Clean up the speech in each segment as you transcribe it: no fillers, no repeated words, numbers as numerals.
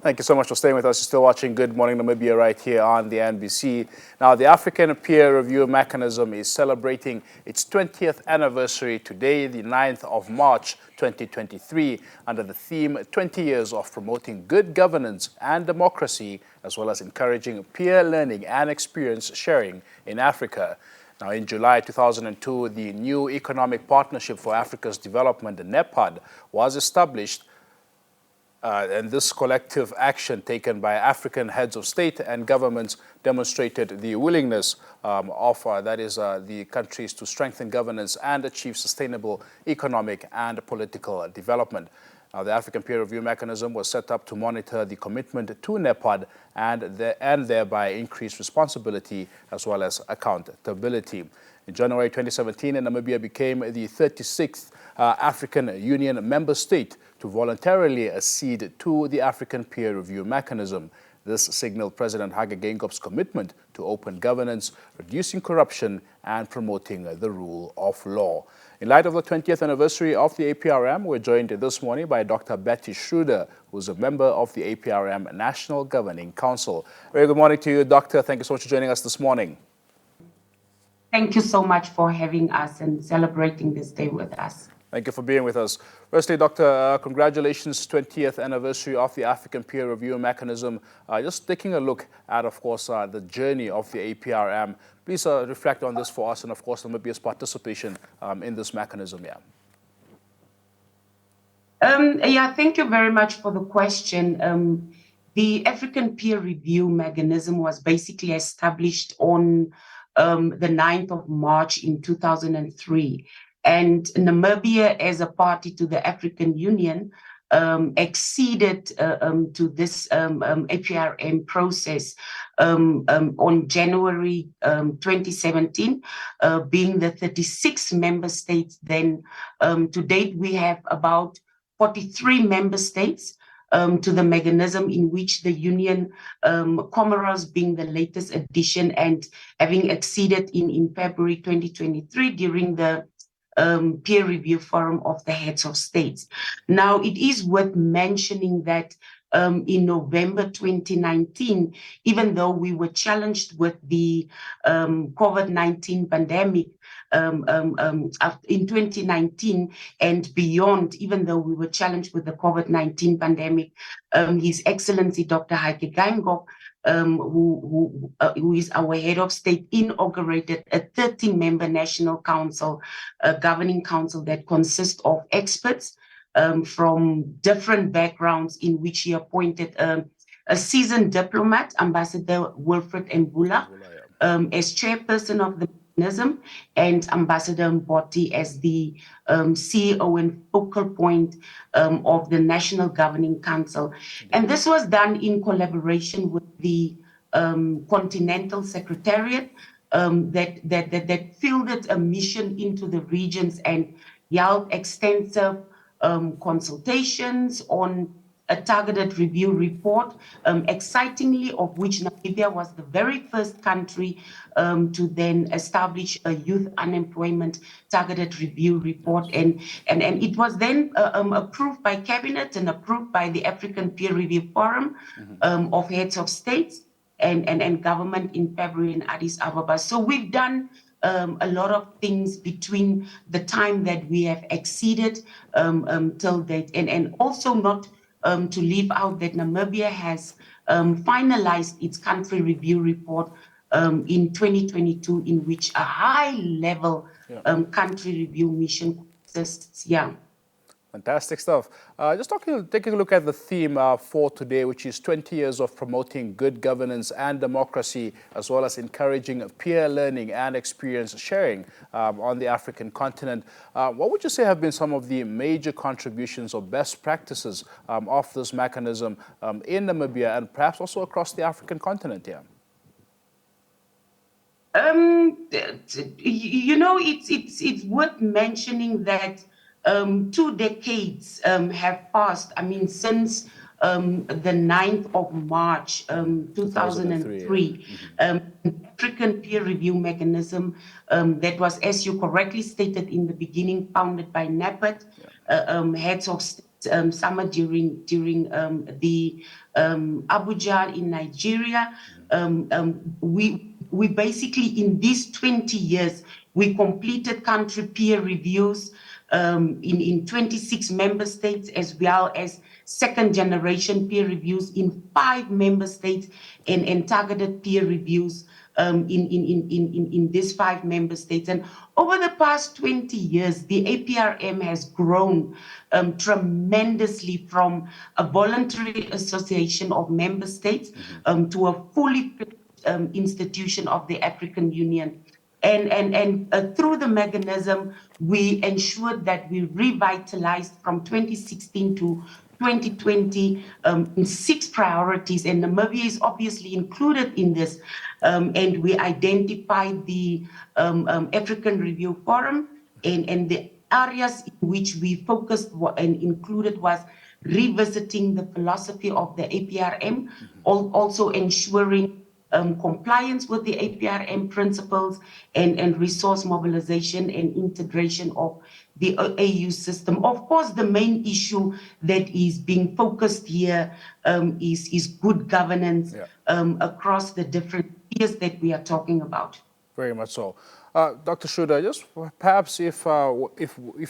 Thank you so much for staying with us. You're still watching Good Morning Namibia right here on the NBC. Now, the African Peer Review Mechanism is celebrating its 20th anniversary today, the 9th of March 2023, under the theme 20 Years of Promoting Good Governance and Democracy, as well as encouraging peer learning and experience sharing in Africa. Now, in July 2002, the new Economic Partnership for Africa's Development, the NEPAD, was established. And this collective action taken by African heads of state and governments demonstrated the willingness of the countries to strengthen governance and achieve sustainable economic and political development. Now, the African Peer Review Mechanism was set up to monitor the commitment to NEPAD and thereby increase responsibility as well as accountability. In January 2017, Namibia became the 36th African Union member state to voluntarily accede to the African Peer Review Mechanism. This signaled President Hage Geingoob's commitment to open governance, reducing corruption, and promoting the rule of law. In light of the 20th anniversary of the APRM, we're joined this morning by Dr. Betty Schroeder, who's a member of the APRM National Governing Council. Very good morning to you, Doctor. Thank you so much for joining us this morning. Thank you so much for having us and celebrating this day with us. Thank you for being with us. Firstly, Doctor, congratulations, 20th anniversary of the African Peer Review Mechanism. Just taking a look at, of course, the journey of the APRM. Please reflect on this for us and, of course, Namibia's participation in this mechanism. Thank you very much for the question. The African Peer Review Mechanism was basically established on the 9th of March in 2003. And Namibia, as a party to the African Union, acceded to this APRM process on January 2017, being the 36 member states. Then, to date, we have about 43 member states to the mechanism, in which the Union, Comoros being the latest addition and having acceded in February 2023 during the peer review forum of the heads of states. Now, it is worth mentioning that in November 2019, even though we were challenged with the COVID-19 pandemic in 2019 and beyond, even though we were challenged with the COVID-19 pandemic, His Excellency Dr. Hage Geingob, who is our head of state, inaugurated a 30-member national council, a governing council that consists of experts from different backgrounds, in which he appointed a seasoned diplomat, Ambassador Wilfred Mbula, as chairperson of the mechanism, and Ambassador Mboti as the CEO and focal point of the National Governing Council. And this was done in collaboration with the Continental Secretariat that fielded a mission into the regions and held extensive consultations on a targeted review report, excitingly, of which Namibia was the very first country to then establish a youth unemployment targeted review report. And it was then approved by Cabinet and approved by the African Peer Review Forum of heads of states and government in February in Addis Ababa. So we've done a lot of things between the time that we have acceded till date, and also not to leave out that Namibia has finalized its country review report in 2022, in which a high-level country review mission consists. Fantastic stuff. Just taking a look at the theme for today, which is 20 years of promoting good governance and democracy, as well as encouraging peer learning and experience sharing on the African continent. What would you say have been some of the major contributions or best practices of this mechanism in Namibia and perhaps also across the African continent here? It's worth mentioning that 2 decades have passed, since the 9th of March 2003, African Peer Review Mechanism that was, as you correctly stated in the beginning, founded by NEPAD, heads of state summer during the Abuja in Nigeria. We basically, in these 20 years, we completed country peer reviews in 26 member states, as well as second generation peer reviews in 5 member states, and targeted peer reviews in these 5 member states. And over the past 20 years, the APRM has grown tremendously from a voluntary association of member states to a fully institution of the African Union. And through the mechanism, we ensured that we revitalized from 2016 to 2020 in 6 priorities, and Namibia is obviously included in this. And we identified the African Review Forum, and the areas in which we focused and included was revisiting the philosophy of the APRM, also ensuring compliance with the APRM principles, and resource mobilization and integration of the AU system. Of course, the main issue that is being focused here is good governance across the different spheres that we are talking about. Very much so. Dr. Schroeder, just perhaps if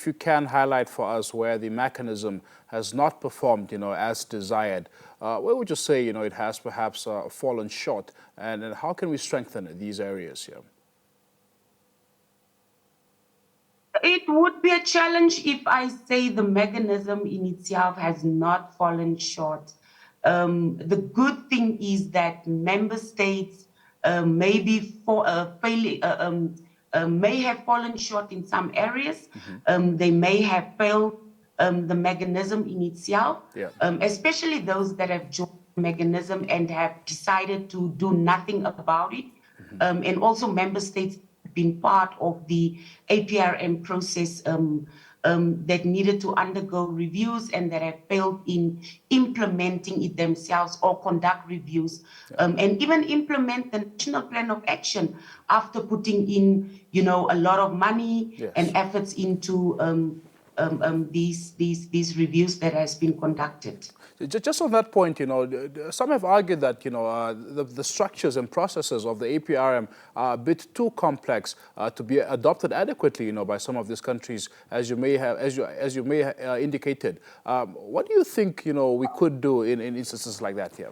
you can highlight for us where the mechanism has not performed, as desired, where would you say, it has perhaps fallen short, and how can we strengthen these areas here? It would be a challenge if I say the mechanism in itself has not fallen short. The good thing is that member states may have fallen short in some areas. They may have failed the mechanism in itself, especially those that have joined the mechanism and have decided to do nothing about it. And also member states have been part of the APRM process that needed to undergo reviews and that have failed in implementing it themselves or conduct reviews, and even implement the National Plan of Action after putting in, a lot of money and efforts into these reviews that has been conducted. Just on that point, some have argued that the structures and processes of the APRM are a bit too complex to be adopted adequately, by some of these countries, as you may have indicated. What do you think, we could do in instances like that here?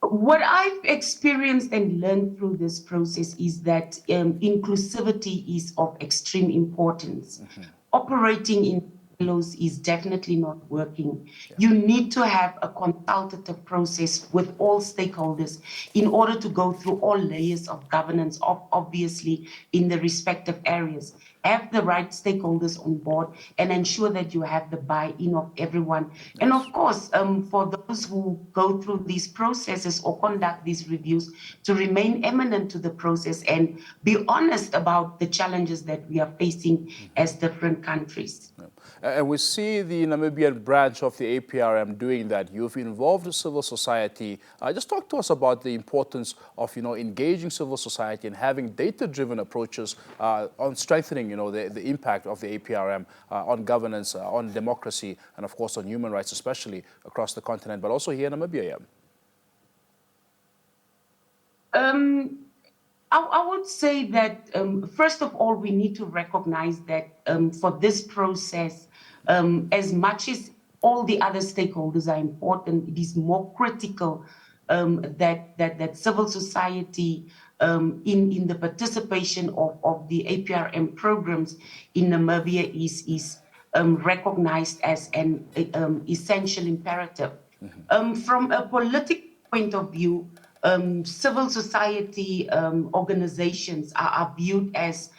What I've experienced and learned through this process is that inclusivity is of extreme importance. Operating in silos is definitely not working. You need to have a consultative process with all stakeholders in order to go through all layers of governance, obviously in the respective areas. Have the right stakeholders on board and ensure that you have the buy-in of everyone. And of course, for those who go through these processes or conduct these reviews, to remain eminent to the process and be honest about the challenges that we are facing as different countries. And we see the Namibian branch of the APRM doing that. You've involved civil society. Just talk to us about the importance of, engaging civil society and having data-driven approaches on strengthening, the impact of the APRM on governance, on democracy, and of course on human rights, especially across the continent, but also here in Namibia. I would say that, first of all, we need to recognize that for this process, as much as all the other stakeholders are important, it is more critical that civil society in the participation of the APRM programs in Namibia is recognized as an essential imperative. From a political point of view, civil society organizations are viewed as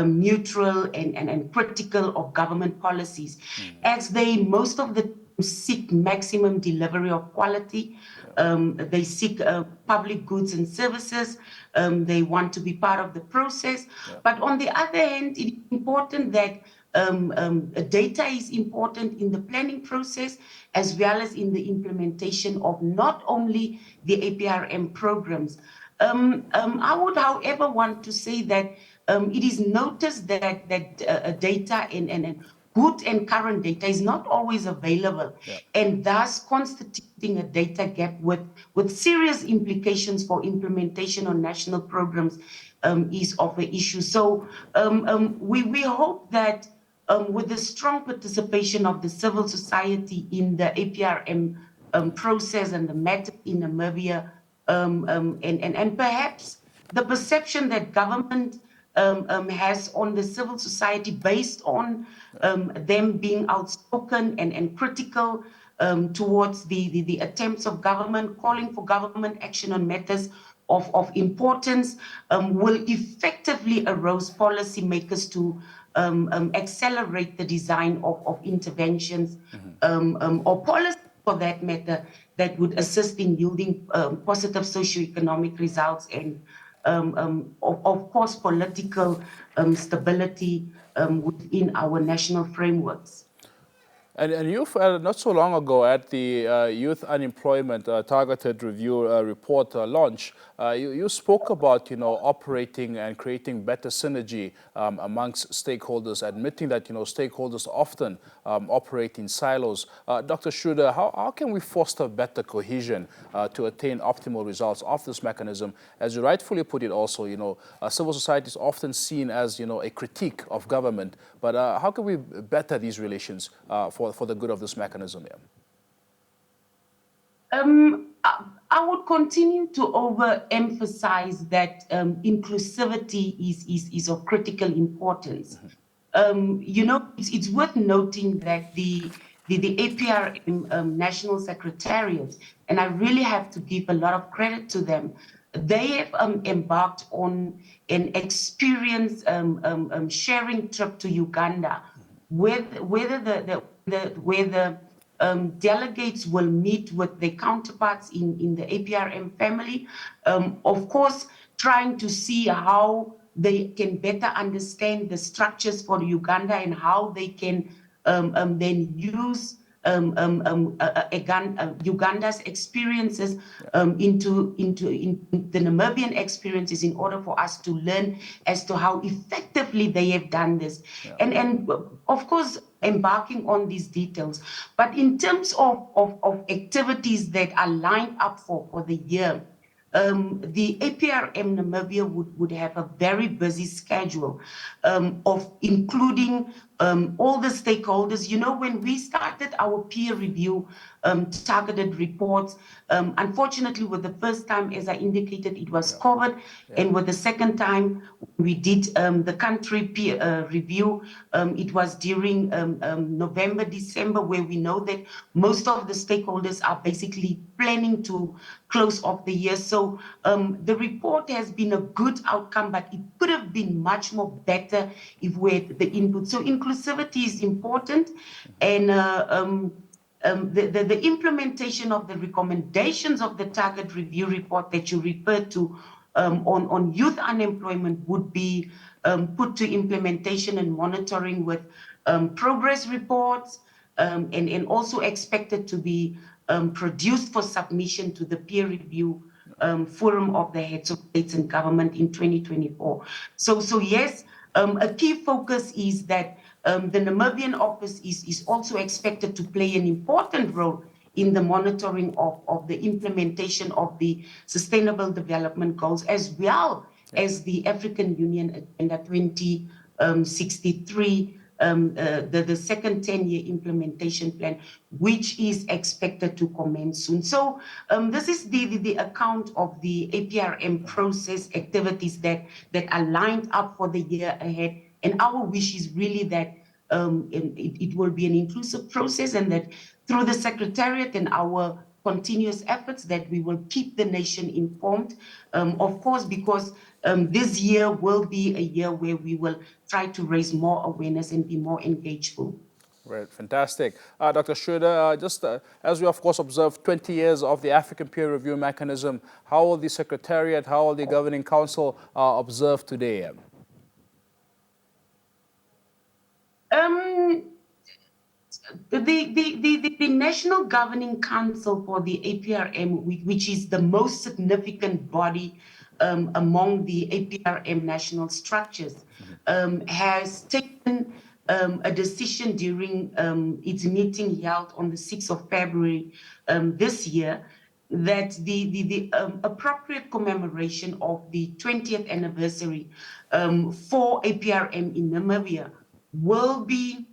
neutral and critical of government policies, as they most of the time seek maximum delivery of quality. They seek public goods and services. They want to be part of the process. But on the other hand, it's important that data is important in the planning process as well as in the implementation of not only the APRM programs. I would, however, want to say that it is noticed that data and good and current data is not always available, and thus constituting a data gap with serious implications for implementation on national programs is of an issue. So we hope that with the strong participation of the civil society in the APRM process and the matter in Namibia, and perhaps the perception that government has on the civil society based on them being outspoken and critical towards the attempts of government, calling for government action on matters of importance, will effectively arouse policymakers to accelerate the design of interventions or policy, for that matter, that would assist in yielding positive socioeconomic results and, of course, political stability within our national frameworks. And you've, not so long ago at the Youth Unemployment Targeted Review report launch, you spoke about, operating and creating better synergy amongst stakeholders, admitting that, stakeholders often operate in silos. Dr. Schroeder, how can we foster better cohesion to attain optimal results of this mechanism? As you rightfully put it also, civil society is often seen as, a critique of government, but how can we better these relations for the good of this mechanism? I would continue to overemphasize that inclusivity is of critical importance. It's worth noting that the APRM National Secretariat, and I really have to give a lot of credit to them, they have embarked on an experience sharing trip to Uganda, where the delegates will meet with their counterparts in the APRM family, of course, trying to see how they can better understand the structures for Uganda and how they can then use Uganda's experiences into the Namibian experiences in order for us to learn as to how effectively they have done this. And of course, embarking on these details. But in terms of activities that are lined up for the year, the APRM Namibia would have a very busy schedule of including all the stakeholders. When we started our peer review targeted reports, unfortunately, with the first time, as I indicated, it was COVID, and with the second time, we did the country peer review. It was during November, December, where we know that most of the stakeholders are basically planning to close off the year. So the report has been a good outcome, but it could have been much more better if we had the input. So inclusivity is important, and the implementation of the recommendations of the target review report that you referred to on youth unemployment would be put to implementation and monitoring with progress reports, and also expected to be produced for submission to the peer review forum of the heads of states and government in 2024. So yes, a key focus is that the Namibian office is also expected to play an important role in the monitoring of the implementation of the Sustainable Development Goals, as well as the African Union Agenda 2063, the second 10-year implementation plan, which is expected to commence soon. So this is the account of the APRM process activities that are lined up for the year ahead. And our wish is really that it will be an inclusive process, and that through the Secretariat and our continuous efforts that we will keep the nation informed, of course, because this year will be a year where we will try to raise more awareness and be more engageful. Right, fantastic. Dr. Schroeder, just as we of course observe 20 years of the African peer review mechanism, how will the Secretariat, how will the Governing Council observe today? The National Governing Council for the APRM, which is the most significant body among the APRM national structures, has taken a decision during its meeting held on the 6th of February this year that the appropriate commemoration of the 20th anniversary for APRM in Namibia will be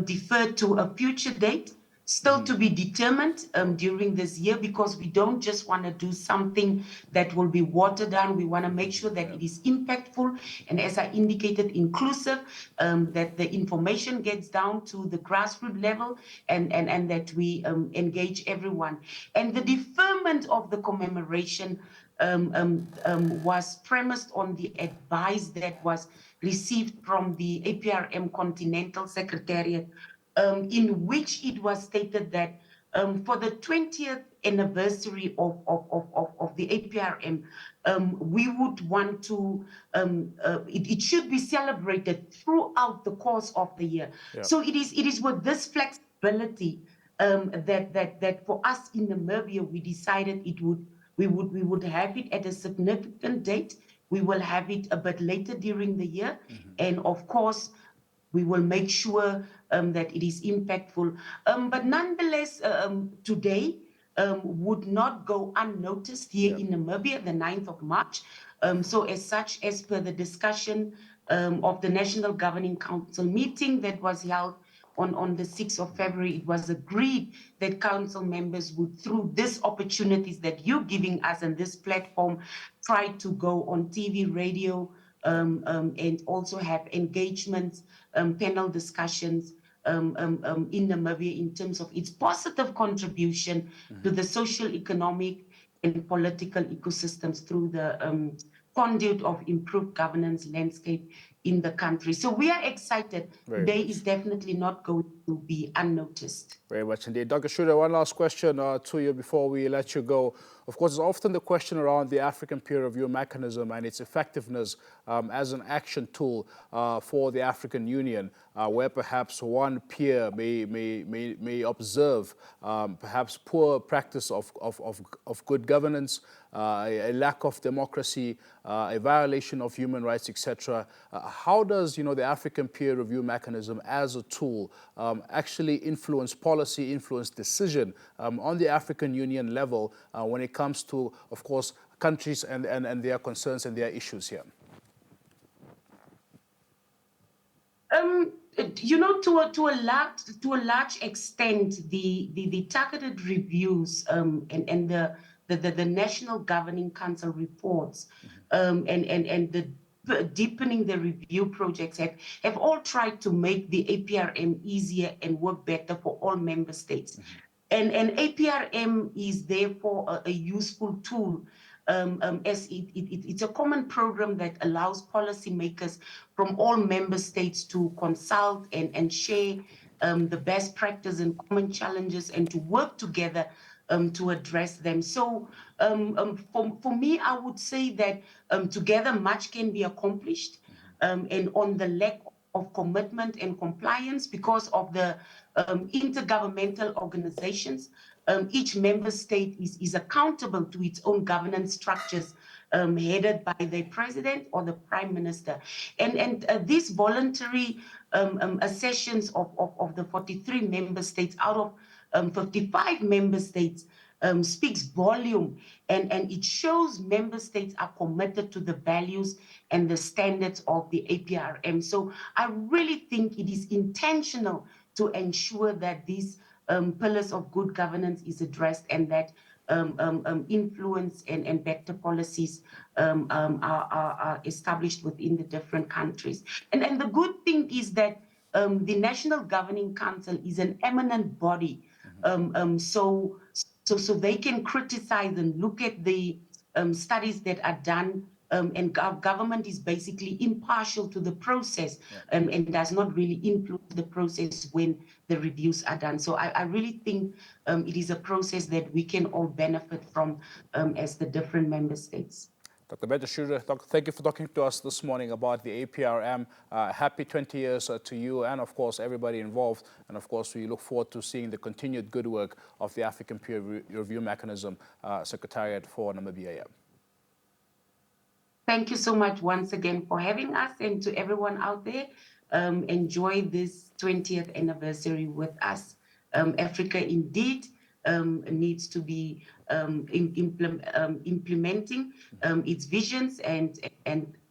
deferred to a future date, still to be determined during this year, because we don't just want to do something that will be watered down. We want to make sure that it is impactful and, as I indicated, inclusive, that the information gets down to the grassroots level, and that we engage everyone. And the deferment of the commemoration was premised on the advice that was received from the APRM Continental Secretariat, in which it was stated that for the 20th anniversary of the APRM, we would want to, it should be celebrated throughout the course of the year. Yeah. So it is with this flexibility that for us in Namibia, we decided we would have it at a significant date. We will have it a bit later during the year. And of course, we will make sure that it is impactful. But nonetheless, today would not go unnoticed here in Namibia, the 9th of March. So as such, as per the discussion of the National Governing Council meeting that was held on the 6th of February, it was agreed that council members would, through these opportunities that you're giving us and this platform, try to go on TV, radio, and also have engagements, panel discussions in Namibia in terms of its positive contribution to the social, economic, and political ecosystems through the conduit of improved governance landscape in the country. So we are excited. Today is definitely not going to be unnoticed. Very much indeed. Dr. Schroeder, one last question to you before we let you go. Of course, there's often the question around the African peer review mechanism and its effectiveness as an action tool for the African Union, where perhaps one peer may observe perhaps poor practice of good governance, a lack of democracy, a violation of human rights, etc. How does, the African peer review mechanism as a tool actually influence policy, influence decision on the African Union level when it comes to, of course, countries and their concerns and their issues here? To a large extent, the targeted reviews and the National Governing Council reports and the deepening the review projects have all tried to make the APRM easier and work better for all member states. And APRM is therefore a useful tool, as it's a common program that allows policymakers from all member states to consult and share the best practice and common challenges, and to work together to address them. So for me, I would say that together much can be accomplished, and on the lack of commitment and compliance because of the intergovernmental organizations, each member state is accountable to its own governance structures, headed by the president or the prime minister. And these voluntary accessions of the 43 member states out of 55 member states speaks volume, and it shows member states are committed to the values and the standards of the APRM. So I really think it is intentional to ensure that these pillars of good governance is addressed, and that influence and better policies are established within the different countries. And the good thing is that the National Governing Council is an eminent body, so they can criticize and look at the studies that are done, and government is basically impartial to the process, and does not really influence the process when the reviews are done. So I really think it is a process that we can all benefit from as the different member states. Dr. Schroeder, thank you for talking to us this morning about the APRM. Happy 20 years to you and, of course, everybody involved. And, of course, we look forward to seeing the continued good work of the African Peer Review Mechanism Secretariat for Namibia. Thank you so much once again for having us, and to everyone out there, enjoy this 20th anniversary with us. Africa indeed needs to be implementing its visions, and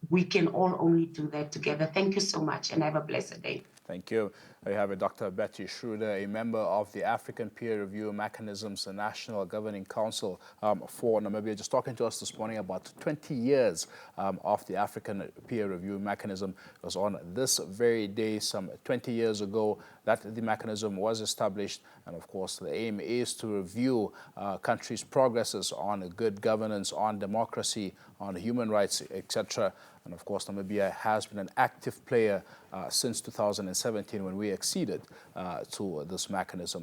we can all only do that together. Thank you so much, and have a blessed day. Thank you. We have Dr. Betty Schroeder, a member of the African Peer Review Mechanisms, the National Governing Council for Namibia, just talking to us this morning about 20 years of the African Peer Review Mechanism. It was on this very day, some 20 years ago, that the mechanism was established. And of course, the aim is to review countries' progresses on good governance, on democracy, on human rights, etc. And of course, Namibia has been an active player since 2017 when we acceded to this mechanism.